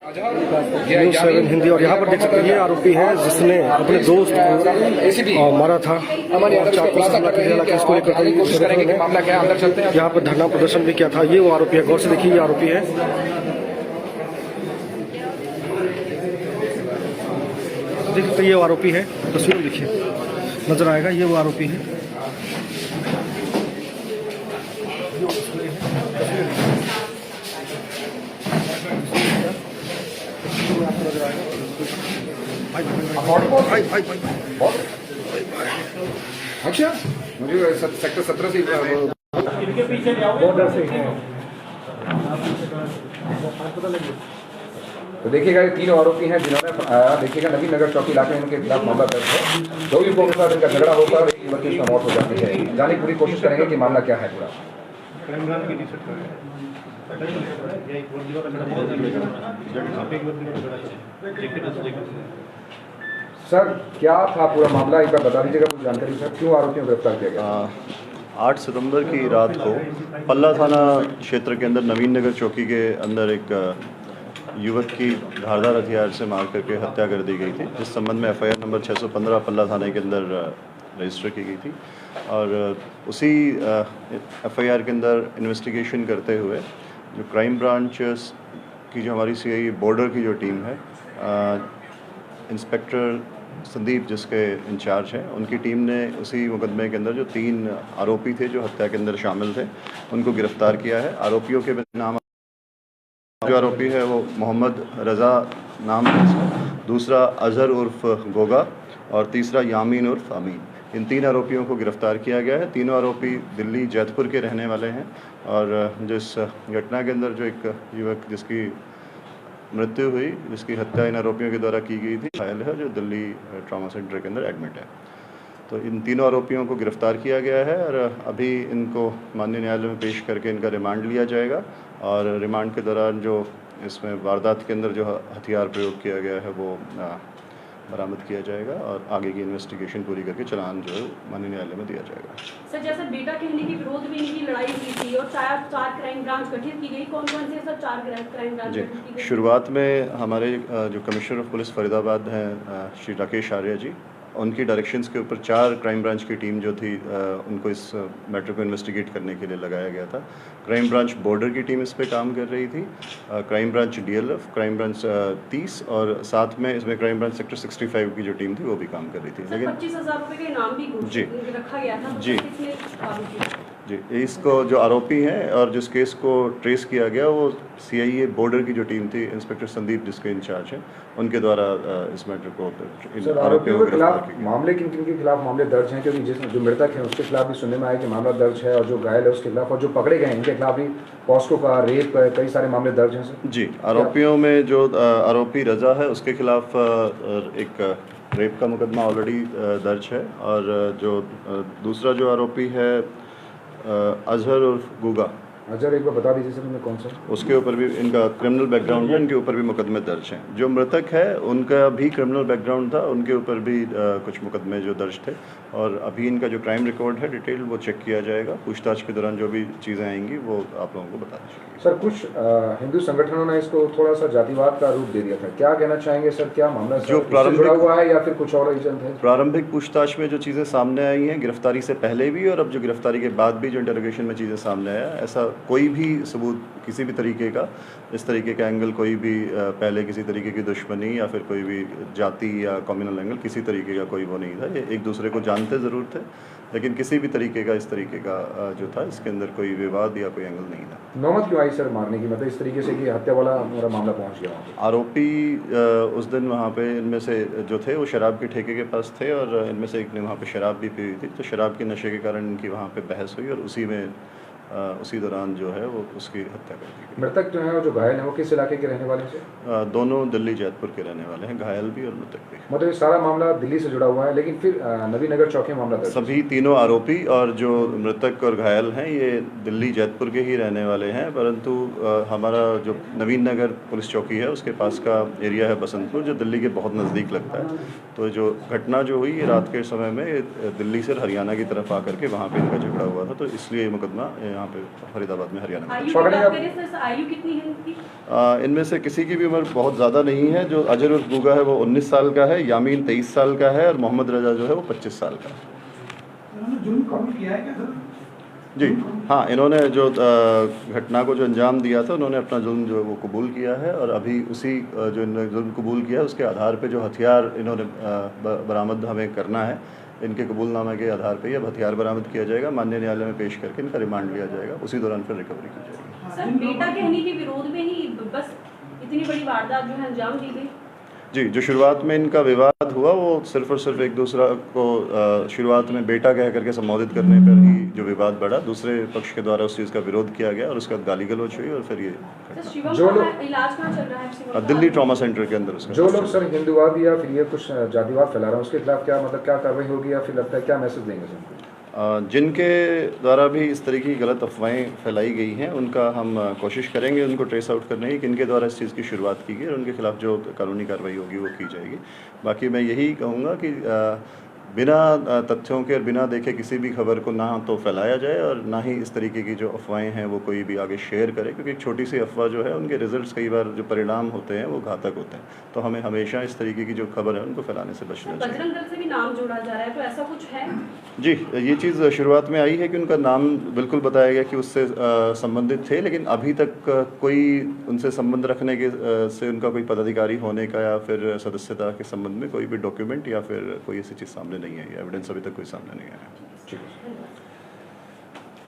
News 7 Hindi. और यहाँ पर देख सकते हैं ये आरोपी है जिसने अपने दोस्त को मारा था और चाकू से हमला किया था। इसको लेकर यहाँ पर धरना प्रदर्शन भी किया था। ये वो आरोपी है, गौर से देखिए ये आरोपी है। देख सकते ये वो आरोपी है, तस्वीर देखिए नजर आएगा, ये वो आरोपी है। अच्छा मुझे सेक्टर 17 से इनके पीछे बॉर्डर से तो देखिएगा ये 3 आरोपी हैं जिन्होंने देखिएगा नवीन नगर चौकी इलाके में इनके खिलाफ मामला दर्ज है। 2 युवकों के साथ इनका झगड़ा होता है और एक युवक की उसमें मौत हो जाती है। जानने की पूरी कोशिश करेंगे कि मामला क्या है पूरा। सर क्या था पूरा मामला, एक बार बता दीजिएगा पूरी जानकारी सर, क्यों आरोपियों को गिरफ्तार किया गया? 8 सितंबर की रात को पल्ला थाना क्षेत्र के अंदर नवीन नगर चौकी के अंदर एक युवक की धारदार हथियार से मार करके हत्या कर दी गई थी, जिस संबंध में FIR नंबर 615 पल्ला थाने के अंदर रजिस्टर की गई थी। और उसी FIR के अंदर इन्वेस्टिगेशन करते हुए जो क्राइम ब्रांच की जो हमारी CI बॉर्डर की जो टीम है, इंस्पेक्टर संदीप जिसके इंचार्ज हैं, उनकी टीम ने उसी मुकदमे के अंदर जो 3 आरोपी थे जो हत्या के अंदर शामिल थे उनको गिरफ्तार किया है। आरोपियों के नाम, जो आरोपी है वो मोहम्मद रज़ा नाम है इसका, दूसरा अजहर उर्फ गोगा और तीसरा यामीन उर्फ अमीन। इन 3 आरोपियों को गिरफ्तार किया गया है। तीनों आरोपी दिल्ली जैतपुर के रहने वाले हैं। और जिस घटना के अंदर जो एक युवक जिसकी मृत्यु हुई, जिसकी हत्या इन आरोपियों के द्वारा की गई थी, घायल है, जो दिल्ली ट्रॉमा सेंटर के अंदर एडमिट है। तो इन तीनों आरोपियों को गिरफ्तार किया गया है और अभी इनको माननीय न्यायालय में पेश करके इनका रिमांड लिया जाएगा। और रिमांड के दौरान जो इसमें वारदात के अंदर जो हथियार प्रयोग किया गया है वो बरामद किया जाएगा और आगे की इन्वेस्टिगेशन पूरी करके चालान जो है माननीय न्यायालय में दिया जाएगा। सर जैसे बेटा कहने के विरोध में इनकी लड़ाई हुई थी और 4 क्राइम ब्रांच गठित की गई, कौन-कौन से सर 4 क्राइम ब्रांच गठित की गई? शुरुआत में हमारे जो कमिश्नर ऑफ पुलिस फरीदाबाद हैं श्री राकेश आर्य जी, उनकी डायरेक्शंस के ऊपर 4 क्राइम ब्रांच की टीम जो थी उनको इस मैटर को इन्वेस्टिगेट करने के लिए लगाया गया था। क्राइम ब्रांच बॉर्डर की टीम इस पे काम कर रही थी, crime branch DLF, crime branch 30 और साथ में इसमें क्राइम ब्रांच सेक्टर 65 की जो टीम थी वो भी काम कर रही थी। लेकिन 25,000 रुपये का इनाम भी रखा गया था, जी जी, इसको जो आरोपी हैं और जिस केस को ट्रेस किया गया वो CIA बॉर्डर की जो टीम थी, इंस्पेक्टर संदीप जिसके इंचार्ज हैं, उनके द्वारा इस मैटर को आरोपियों के खिलाफ मामले किन किन के खिलाफ मामले दर्ज हैं? क्योंकि जो मृतक है उसके खिलाफ भी सुनने में आया कि मामला दर्ज है, और जो घायल है उसके खिलाफ, और जो पकड़े गए हैं इनके खिलाफ भी पॉस्को का रेप कई सारे मामले दर्ज हैं सर। जी, आरोपियों में जो आरोपी रजा है उसके खिलाफ एक रेप का मुकदमा ऑलरेडी दर्ज है। और जो दूसरा जो आरोपी है अजहर उर्फ गुगा, अजहर एक बार बता दीजिए सर इनमें कौन सा? उसके ऊपर भी इनका क्रिमिनल बैकग्राउंड है, इनके ऊपर भी मुकदमे दर्ज हैं। जो मृतक है उनका भी क्रिमिनल बैकग्राउंड था, उनके ऊपर भी कुछ मुकदमे जो दर्ज थे। और अभी इनका जो क्राइम रिकॉर्ड है डिटेल वो चेक किया जाएगा। पूछताछ के दौरान जो भी चीज़ें आएंगी वो आप लोगों को बता दी जाएगी। सर कुछ हिंदू संगठनों ने इसको थोड़ा सा जातिवाद का रूप दे दिया था, क्या कहना चाहेंगे सर? क्या मामला जो प्रारंभिक जुड़ा हुआ है या फिर कुछ और रीजन है? प्रारंभिक पूछताछ में जो चीज़ें सामने आई हैं, गिरफ्तारी से पहले भी और अब जो गिरफ्तारी के बाद भी जो इंटरोगेशन में चीज़ें सामने आया, ऐसा कोई भी सबूत किसी भी तरीके का, इस तरीके का एंगल, कोई भी पहले किसी तरीके की दुश्मनी या फिर कोई भी जाति या कम्युनल एंगल, किसी तरीके का कोई वो नहीं था। ये एक दूसरे को जानते ज़रूर थे, लेकिन किसी भी तरीके का इस तरीके का जो था इसके अंदर कोई विवाद या कोई एंगल नहीं था। नौबत क्यों आई सर मारने की, मतलब इस तरीके से कि हत्या वाला पूरा मामला पहुंच गया? आरोपी उस दिन वहाँ पे इनमें से जो थे वो शराब के ठेके के पास थे और इनमें से एक ने वहाँ पे शराब भी पी हुई थी। तो शराब के नशे के कारण इनकी वहाँ पे बहस हुई और उसी दौरान जो है वो उसकी हत्या कर दी गई। मृतक जो है और जो घायल है वो किस इलाके के रहने वाले हैं? दोनों दिल्ली जैतपुर के रहने वाले हैं, घायल भी और मृतक भी। मतलब ये सारा मामला दिल्ली से जुड़ा हुआ है, लेकिन फिर नवीन नगर चौकी में मामला दर्ज? सभी तीनों आरोपी और जो मृतक और घायल हैं ये दिल्ली जैतपुर के ही रहने वाले हैं, परंतु हमारा जो नवीन नगर पुलिस चौकी है उसके पास का एरिया है बसंतपुर, जो दिल्ली के बहुत नज़दीक लगता है। तो जो घटना जो हुई ये रात के समय में दिल्ली से हरियाणा की तरफ आकर के वहाँ पे इनका झगड़ा हुआ था, तो इसलिए मुकदमा यहाँ पे फरीदाबाद में, हरियाणा में। आयु की बात करें सर, आयु कितनी है इनकी? इनमें से किसी की भी उम्र बहुत ज़्यादा नहीं है। जो अजहर उर्फ गुगा है वो 19 साल का है, यामीन 23 साल का है और मोहम्मद रजा जो है वो 25 साल का है। जी हाँ, इन्होंने जो घटना को जो अंजाम दिया था, उन्होंने अपना जुल्म जो है वो कबूल किया है और अभी उसी जो इन्होंने जुल्म कबूल किया है उसके आधार पे जो हथियार इन्होंने बरामद हमें करना है, इनके कबूलनामे के आधार पे अब हथियार बरामद किया जाएगा, माननीय न्यायालय में पेश करके इनका रिमांड लिया जाएगा, उसी दौरान फिर रिकवरी की जाएगी। सर बेटा कहने के विरोध में ही बस इतनी बड़ी वारदात जो है अंजाम दी गई? जी, जो शुरुआत में इनका विवाद हुआ वो सिर्फ और सिर्फ एक दूसरा को शुरुआत में बेटा कह करके संबोधित करने पर ही जो विवाद बढ़ा, दूसरे पक्ष के द्वारा उस चीज़ का विरोध किया गया और उसके बाद गाली गलौज हुई और फिर ये जो लोग इलाज कहाँ चल रहा है? दिल्ली ट्रॉमा सेंटर के अंदर उसका। जो लोग सर हिंदुवाद या फिर ये कुछ जातिवाद फैला रहे हैं उसके खिलाफ क्या मतलब क्या कार्रवाई होगी या फिर लगता है क्या मैसेज देंगे सर? जिनके द्वारा भी इस तरीके की गलत अफवाहें फैलाई गई हैं उनका हम कोशिश करेंगे उनको ट्रेस आउट करने की, किनके द्वारा इस चीज़ की शुरुआत की गई और उनके खिलाफ जो कानूनी कार्रवाई होगी वो की जाएगी। बाकी मैं यही कहूँगा कि बिना तथ्यों के और बिना देखे किसी भी खबर को ना तो फैलाया जाए और ना ही इस तरीके की जो अफवाहें हैं वो कोई भी आगे शेयर करे, क्योंकि एक छोटी सी अफवाह जो है उनके रिजल्ट्स कई बार जो परिणाम होते हैं वो घातक होते हैं। तो हमें हमेशा इस तरीके की जो खबर है उनको फैलाने से बचना चाहिए। बजरंग दल से भी नाम जोड़ा जा रहा है, तो ऐसा कुछ है? जी, ये चीज़ शुरुआत में आई है कि उनका नाम बिल्कुल बताया गया कि उससे संबंधित थे, लेकिन अभी तक कोई उनसे संबंध रखने के से उनका कोई पदाधिकारी होने का या फिर सदस्यता के संबंध में कोई भी डॉक्यूमेंट या फिर कोई ऐसी चीज़ सामने नहीं आई, एविडेंस अभी तक कोई सामने नहीं आया। ठीक है।